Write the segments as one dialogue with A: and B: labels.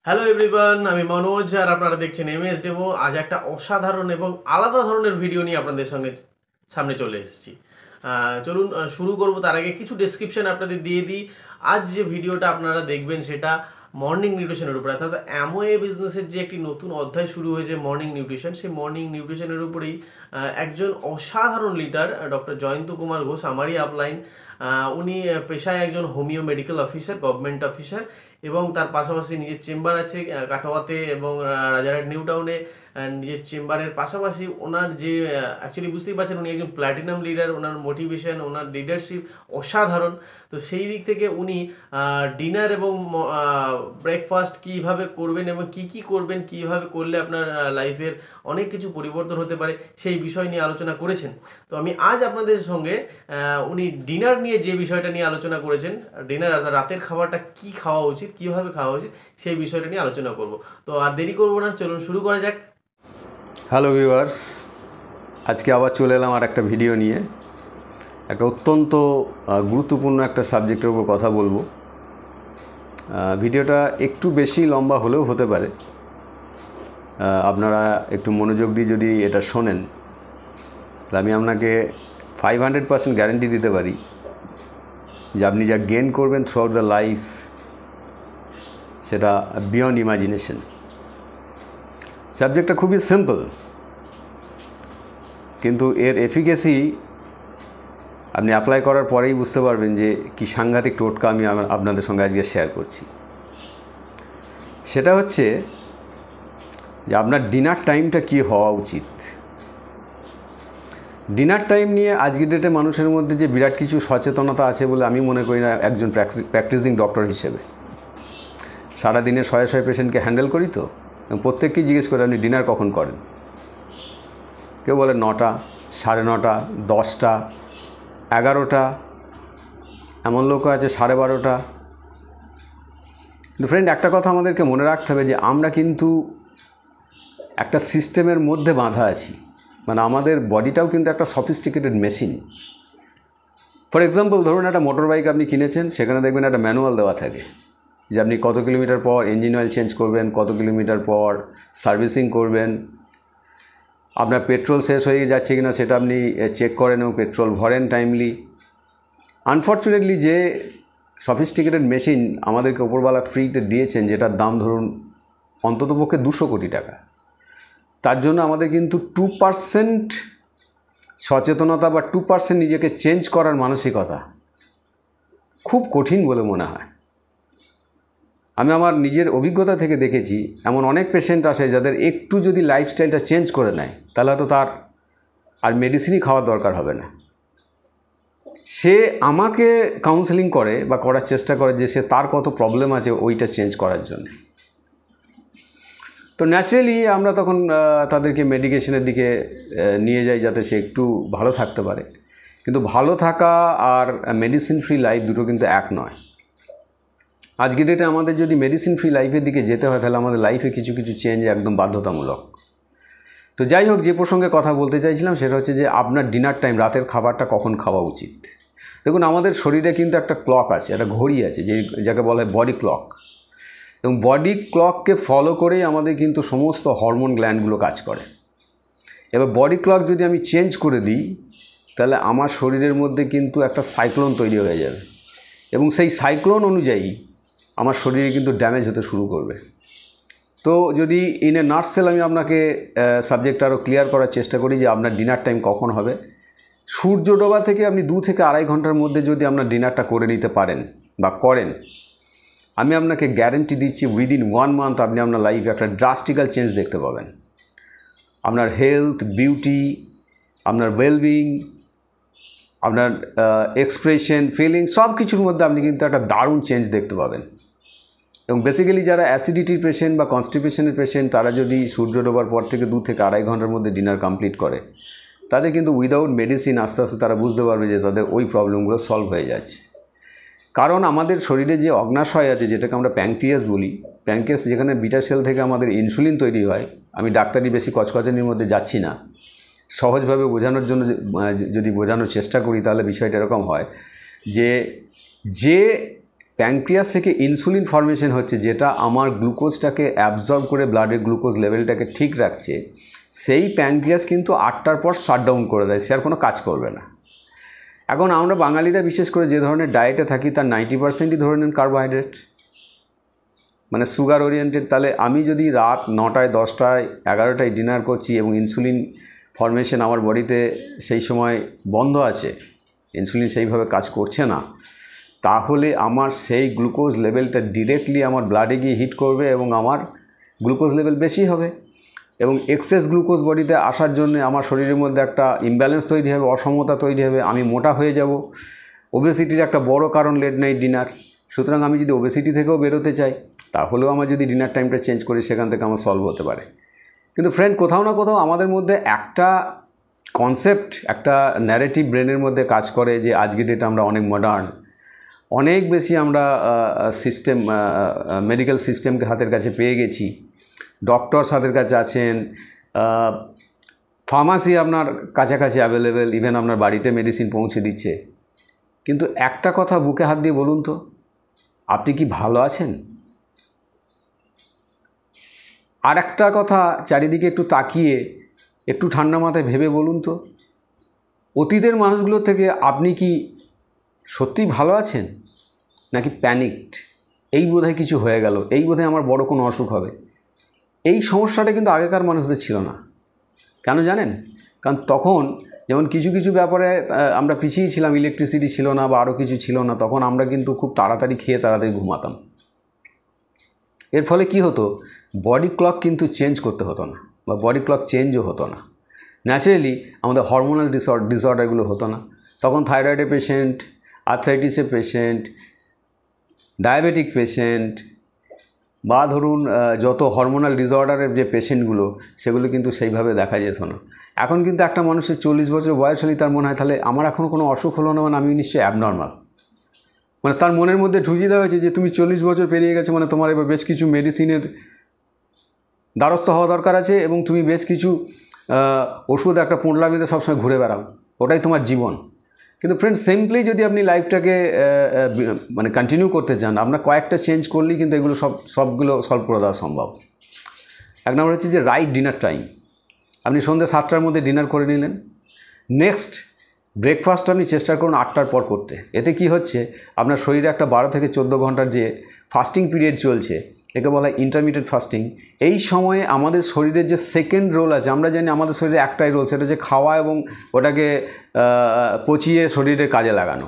A: Hello everyone, আমি মনোজ আর আপনারা দেখছেন এমএস ডেমো। আজ একটা অসাধারণ এবং আলাদা ধরনের ভিডিও নিয়ে আপনাদের সামনে চলে এসেছি। চলুন শুরু করব। তার আগে কিছু ডেসক্রিপশন আপনাদের দিয়ে দিই। আজ যে ভিডিওটা আপনারা দেখবেন সেটা মর্নিং নিউট্রিশনের উপরে, অর্থাৎ অ্যামওয়ে বিজনেসের যে একটি নতুন অধ্যায় শুরু হয়েছে মর্নিং নিউট্রিশন, সেই মর্নিং নিউট্রিশনের উপরেই একজন অসাধারণ লিডার ডক্টর জয়ন্ত কুমার ঘোষ, আমারই আপলাইন। উনি পেশায় একজন homeo medical officer, government officer, এবং তার পাশাপাশি নিজের চেম্বার আছে কাটোয়াতে এবং রাজারহাট নিউ টাউনে। নিজের চেম্বারের পাশাপাশি ওনার যে অ্যাকচুয়ালি বুঝতেই পারছেন উনি একজন প্ল্যাটিনাম লিডার। ওনার মোটিভেশন, ওনার লিডারশিপ অসাধারণ। তো সেই দিক থেকে উনি ডিনার এবং ব্রেকফাস্ট কীভাবে করবেন এবং কি করবেন, কীভাবে করলে আপনার লাইফের অনেক কিছু পরিবর্তন হতে পারে, সেই বিষয় নিয়ে আলোচনা করেছেন। তো আমি আজ আপনাদের সঙ্গে উনি ডিনার নিয়ে যে বিষয়টা নিয়ে আলোচনা করেছেন, ডিনার রাতের খাবারটা কি খাওয়া উচিত, কিভাবে খাওয়া উচিত, সেই বিষয়টা নিয়ে আলোচনা করব। তো আর দেরি করব না, চলুন শুরু করা যাক।
B: হ্যালো ভিউয়ার্স, আজকে আবার চলে এলাম আর একটা ভিডিও নিয়ে। একটা অত্যন্ত গুরুত্বপূর্ণ একটা সাবজেক্টের উপর কথা বলবো। ভিডিওটা একটু বেশি লম্বা হলেও হতে পারে। আপনারা একটু মনোযোগ দিয়ে যদি এটা শোনেন তাহলে আমি আপনাকে 500% গ্যারেন্টি দিতে পারি যে আপনি যা গেইন করবেন থ্রু আউট দ্য লাইফ সেটা বিয়ন্ড ইমাজিনেশন। সাবজেক্টটা খুবই সিম্পল, কিন্তু এর এফিকেসি আপনি অ্যাপ্লাই করার পরেই বুঝতে পারবেন যে কি সাংঘাতিক টোটকা আমি আপনাদের সঙ্গে আজকে শেয়ার করছি। সেটা হচ্ছে যে আপনার ডিনার টাইমটা কী হওয়া উচিত। ডিনার টাইম নিয়ে আজকের ডেটে মানুষের মধ্যে যে বিরাট কিছু সচেতনতা আছে বলে আমি মনে করি না। একজন প্র্যাকটিসিং ডক্টর হিসেবে সারাদিনে শয়ে শয়ে পেশেন্টকে হ্যান্ডেল করি, তো প্রত্যেককেই জিজ্ঞেস করে আপনি ডিনার কখন করেন। কেউ বলে 9টা, 9:30, 10টা, 11টা, এমন লোকও আছে 12:30। কিন্তু ফ্রেন্ড, একটা কথা আমাদেরকে মনে রাখতে হবে যে আমরা কিন্তু একটা সিস্টেমের মধ্যে বাঁধা আছি। মানে আমাদের বডিটাও কিন্তু একটা সফিস্টিকেটেড মেশিন। ফর এক্সাম্পল ধরুন একটা মোটর বাইক আপনি কিনেছেন, সেখানে দেখবেন একটা ম্যানুয়াল দেওয়া থাকে যে আপনি কত কিলোমিটার পর ইঞ্জিন অয়েল চেঞ্জ করবেন, কত কিলোমিটার পর সার্ভিসিং করবেন, আপনার পেট্রোল শেষ হয়ে যাচ্ছে কিনা সেটা আপনি চেক করেন এবং পেট্রোল ভরেন টাইমলি। আনফর্চুনেটলি যে সফিস্টিকেটেড মেশিন আমাদেরকে ওপরওয়ালা ফ্রিতে দিয়েছেন, যেটার দাম ধরুন অন্ততপক্ষে 200 কোটি টাকা, তার জন্য আমাদের কিন্তু 2% সচেতনতা বা 2% নিজেকে চেঞ্জ করার মানসিকতা খুব কঠিন বলে মনে হয়। আমি আমার নিজের অভিজ্ঞতা থেকে দেখেছি, এমন অনেক পেশেন্ট আসে যাদের একটু যদি লাইফস্টাইলটা চেঞ্জ করে নেয় তাহলে হয়তো তার আর মেডিসিনই খাওয়ার দরকার হবে না। সে আমাকে কাউন্সেলিং করে বা করার চেষ্টা করে যে সে তার কত প্রবলেম আছে ওইটা চেঞ্জ করার জন্য। তো ন্যাচারালি আমরা তখন তাদেরকে মেডিকেশনের দিকে নিয়ে যাই যাতে সে একটু ভালো থাকতে পারে। কিন্তু ভালো থাকা আর মেডিসিন ফ্রি লাইফ দুটো কিন্তু এক নয়। আজকের ডেটে আমাদের যদি মেডিসিন ফ্রি লাইফের দিকে যেতে হয় তাহলে আমাদের লাইফে কিছু কিছু চেঞ্জ একদম বাধ্যতামূলক। তো যাই হোক, যে প্রসঙ্গে কথা বলতে চাইছিলাম সেটা হচ্ছে যে আপনার ডিনার টাইম, রাতের খাবারটা কখন খাওয়া উচিত। দেখুন, আমাদের শরীরে কিন্তু একটা ক্লক আছে, একটা ঘড়ি আছে, যাকে বলা হয় বডি ক্লক। এবং বডি ক্লককে ফলো করেই আমাদের কিন্তু সমস্ত হরমোন গ্ল্যান্ডগুলো কাজ করে। এবার বডি ক্লক যদি আমি চেঞ্জ করে দিই তাহলে আমার শরীরের মধ্যে কিন্তু একটা সাইক্লোন তৈরি হয়ে যাবে এবং সেই সাইক্লোন অনুযায়ী আমার শরীরে কিন্তু ড্যামেজ হতে শুরু করবে। তো যদি ইন এ নাটসেল আমি আপনাকে সাবজেক্টটা আরও ক্লিয়ার করার চেষ্টা করি যে আপনার ডিনার টাইম কখন হবে। সূর্য ডোবা থেকে আপনি 2 থেকে আড়াই ঘন্টার মধ্যে যদি আপনার ডিনারটা করে নিতে পারেন বা করেন, আমি আপনাকে গ্যারেন্টি দিচ্ছি উইদিন 1 মান্থ আপনি আপনার লাইফে একটা ড্রাস্টিক্যাল চেঞ্জ দেখতে পাবেন। আপনার হেলথ, বিউটি, আপনার ওয়েলবিং, আপনার এক্সপ্রেশন, ফিলিং, সব কিছুর মধ্যে আপনি কিন্তু একটা দারুণ চেঞ্জ দেখতে পাবেন। এবং বেসিক্যালি যারা অ্যাসিডিটির পেশেন্ট বা কনস্টিপেশনের পেশেন্ট, তারা যদি সূর্য ডোবার পর থেকে 2 থেকে আড়াই ঘন্টার মধ্যে ডিনার কমপ্লিট করে, তাদের কিন্তু উইদাউট মেডিসিন আস্তে আস্তে তারা বুঝতে পারবে যে তাদের ওই প্রবলেমগুলো সলভ হয়ে যাচ্ছে। কারণ আমাদের শরীরে যে অগ্নাশয় আছে, যেটাকে আমরা প্যানক্রিয়াস বলি, প্যানক্রিয়াস যেখানে বিটা সেল থেকে আমাদের ইনসুলিন তৈরি হয়। আমি ডাক্তারি বেশি কচকচানির মধ্যে যাচ্ছি না, সহজভাবে বোঝানোর জন্য যদি বোঝানোর চেষ্টা করি তাহলে বিষয়টা এরকম হয় যে প্যাঙ্ক্রিয়াস থেকে ইনসুলিন ফর্মেশন হচ্ছে, যেটা আমার গ্লুকোজটাকে অ্যাবজর্ব করে ব্লাডের গ্লুকোজ লেভেলটাকে ঠিক রাখছে, সেই প্যাঙ্ক্রিয়াস কিন্তু 8টার পর শাটডাউন করে দেয়, সে আর কোনো কাজ করবে না। এখন আমরা বাঙালিরা বিশেষ করে যে ধরনের ডায়েটে থাকি তার 90%ই ধরে নেন কার্বোহাইড্রেট, মানে সুগার ওরিয়েন্টেড। তাহলে আমি যদি রাত 9টায় 10টায় 11টায় ডিনার করছি এবং ইনসুলিন ফর্মেশন আমার বডিতে সেই সময় বন্ধ আছে, ইনসুলিন সেইভাবে কাজ করছে না, তাহলে আমার সেই গ্লুকোজ লেভেলটা ডিরেক্টলি আমার ব্লাডে গিয়ে হিট করবে এবং আমার গ্লুকোজ লেভেল বেশি হবে এবং এক্সেস গ্লুকোজ বডিতে আসার জন্য আমার শরীরের মধ্যে একটা ইমব্যালেন্স তৈরি হবে, অসমতা তৈরি হবে, আমি মোটা হয়ে যাব। ওবেসিটির একটা বড় কারণ লেট নাইট ডিনার। সুতরাং আমি যদি ওবেসিটি থেকেও বেরোতে চাই তাহলেও আমার যদি ডিনার টাইমটা চেঞ্জ করি সেখান থেকে আমার সলভ হতে পারে। কিন্তু ফ্রেন্ড, কোথাও না কোথাও আমাদের মধ্যে একটা কনসেপ্ট, একটা ন্যারেটিভ ব্রেনের মধ্যে কাজ করে যে আজকের ডেটে আমরা অনেক মডার্ন, অনেক বেশি আমরা সিস্টেম, মেডিকেল সিস্টেমকে হাতের কাছে পেয়ে গেছি, ডক্টরস হাতের কাছে আছেন, ফার্মাসি আপনার কাছাকাছি অ্যাভেলেবেল, ইভেন আপনার বাড়িতে মেডিসিন পৌঁছে দিচ্ছে। কিন্তু একটা কথা বুকে হাত দিয়ে বলুন তো, আপনি কি ভালো আছেন? আর একটা কথা চারিদিকে একটু তাকিয়ে একটু ঠান্ডা মাথায় ভেবে বলুন তো, অতীতের মানুষগুলোর থেকে আপনি কি সত্যিই ভালো আছেন নাকি প্যানিকড? এই বোধহয় কিছু হয়ে গেল, এই বোধহয় আমার বড় কোনো অসুখ হবে। এই সমস্যাটা কিন্তু আগেকার মানুষদের ছিল না। কেন জানেন? কারণ তখন যেমন কিছু কিছু ব্যাপারে আমরা পিছিয়ে ছিলাম, ইলেকট্রিসিটি ছিল না বা আরও কিছু ছিল না, তখন আমরা কিন্তু খুব তাড়াতাড়ি খেয়ে তাড়াতাড়ি ঘুমাতাম। এর ফলে কি হতো, বডি ক্লক কিন্তু চেঞ্জ করতে হতো না বা বডি ক্লক চেঞ্জও হতো না। ন্যাচারালি আমাদের হরমোনাল ডিসঅর্ডারগুলো হতো না। তখন থাইরয়েডের পেশেন্ট, আর্থ্রাইটিসের পেশেন্ট, ডায়াবেটিক পেশেন্ট বা ধরুন যত হরমোনাল ডিসঅর্ডারের যে পেশেন্টগুলো, সেগুলো কিন্তু সেইভাবে দেখা যেত না। এখন কিন্তু একটা মানুষের 40 বছর বয়স হলেই তার মনে হয় তাহলে আমার এখনও কোনো অসুখ হলো না, মানে আমি নিশ্চয়ই অ্যাবনর্মাল। মানে তার মনের মধ্যে ঢুকিয়ে দেওয়া হয়েছে যে তুমি 40 বছর পেরিয়ে গেছো, মানে তোমার এবার বেশ কিছু মেডিসিনের দ্বারস্থ হওয়া দরকার আছে এবং তুমি বেশ কিছু ওষুধ একটা পোঁটলামিতে সবসময় ঘুরে বেড়াও, ওটাই তোমার জীবন। কিন্তু ফ্রেন্ড, সিম্পলি যদি আপনি লাইফটাকে মানে কন্টিনিউ করতে চান, আপনার কয়েকটা চেঞ্জ করলেই কিন্তু এগুলো সবগুলো সলভ করে দেওয়া সম্ভব। এক নম্বর হচ্ছে যে রাইট ডিনার টাইম। আপনি সন্ধ্যে 7টার মধ্যে ডিনার করে নিলেন। নেক্সট ব্রেকফাস্ট আপনি চেষ্টা করুন 8টার পর করতে। এতে কি হচ্ছে, আপনার শরীরে একটা 12 থেকে 14 ঘন্টার যে ফাস্টিং পিরিয়ড চলছে, একে বলা হয় ইন্টারমিডিয়েট ফাস্টিং। এই সময়ে আমাদের শরীরের যে সেকেন্ড রোল আছে, আমরা জানি আমাদের শরীরে একটাই রোল, সেটা হচ্ছে খাওয়া এবং ওটাকে পচিয়ে শরীরের কাজে লাগানো।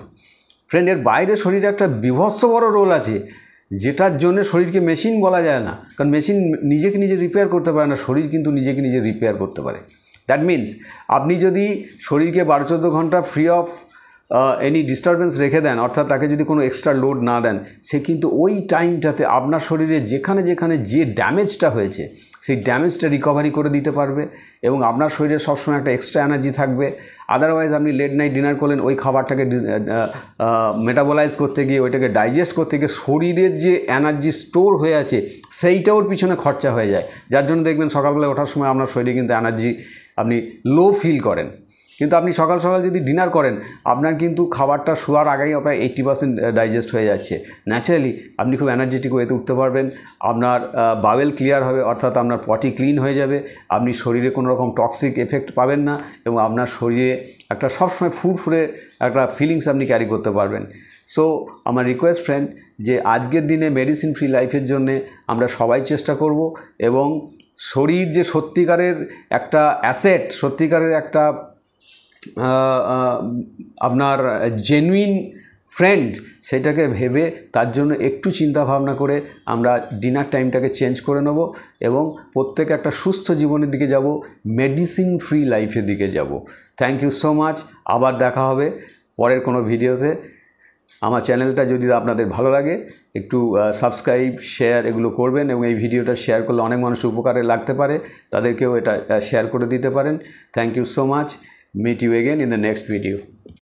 B: ফ্রেন্ড, এর বাইরে শরীরে একটা বিভৎস বড় রোল আছে, যেটার জন্য শরীরকে মেশিন বলা যায় না, কারণ মেশিন নিজেকে নিজে রিপেয়ার করতে পারে না, শরীর কিন্তু নিজেকে নিজে রিপেয়ার করতে পারে। দ্যাট মিনস আপনি যদি শরীরকে 12-14 ঘন্টা ফ্রি অফ এনি ডিস্টারবেন্স রেখে দেন, অর্থাৎ তাকে যদি কোনো এক্সট্রা লোড না দেন, সে কিন্তু ওই টাইমটাতে আপনার শরীরে যেখানে যেখানে যে ড্যামেজটা হয়েছে সেই ড্যামেজটা রিকভারি করে দিতে পারবে এবং আপনার শরীরে সবসময় একটা এক্সট্রা এনার্জি থাকবে। আদারওয়াইজ আপনি লেট নাইট ডিনার করলেন, ওই খাবারটাকে মেটাবলাইজ করতে গিয়ে, ওইটাকে ডাইজেস্ট করতে গিয়ে শরীরের যে এনার্জি স্টোর হয়ে আছে সেইটাওর পিছনে খরচা হয়ে যায়, যার জন্য দেখবেন সকালবেলা ওঠার সময় আপনার শরীরে কিন্তু এনার্জি আপনি লো ফিল করেন। কিন্তু আপনি সকাল সকাল যদি ডিনার করেন, আপনার কিন্তু খাবারটা শোয়ার আগেই প্রায় 80% ডাইজেস্ট হয়ে যাচ্ছে। ন্যাচারালি আপনি খুব এনার্জেটিক ওয়েতে উঠতে পারবেন, আপনার বাওয়েল ক্লিয়ার হবে, অর্থাৎ আপনার পটি ক্লিন হয়ে যাবে, আপনি শরীরে কোনো রকম টক্সিক এফেক্ট পাবেন না এবং আপনার শরীরে একটা সবসময় ফুরফুরে একটা ফিলিংস আপনি ক্যারি করতে পারবেন। সো আমার রিকোয়েস্ট ফ্রেন্ড, যে আজকের দিনে মেডিসিন ফ্রি লাইফের জন্যে আমরা সবাই চেষ্টা করব এবং শরীর যে সত্যিকারের একটা অ্যাসেট, সত্যিকারের একটা আপনার জেনুইন ফ্রেন্ড, সেটাকে ভেবে তার জন্য একটু চিন্তা ভাবনা করে আমরা ডিনার টাইমটাকে চেঞ্জ করে নেব এবং প্রত্যেকে একটা সুস্থ জীবনের দিকে যাব, মেডিসিন ফ্রি লাইফের দিকে যাব। Thank you so much. আবার দেখা হবে পরের কোনো ভিডিওতে। আমার চ্যানেলটা যদি আপনাদের ভালো লাগে একটু সাবস্ক্রাইব, শেয়ার এগুলো করবেন এবং এই ভিডিওটা শেয়ার করলে অনেক মানুষ উপকারে লাগতে পারে, তাদেরকেও এটা শেয়ার করে দিতে পারেন। Thank you so much. Meet you again in the next video.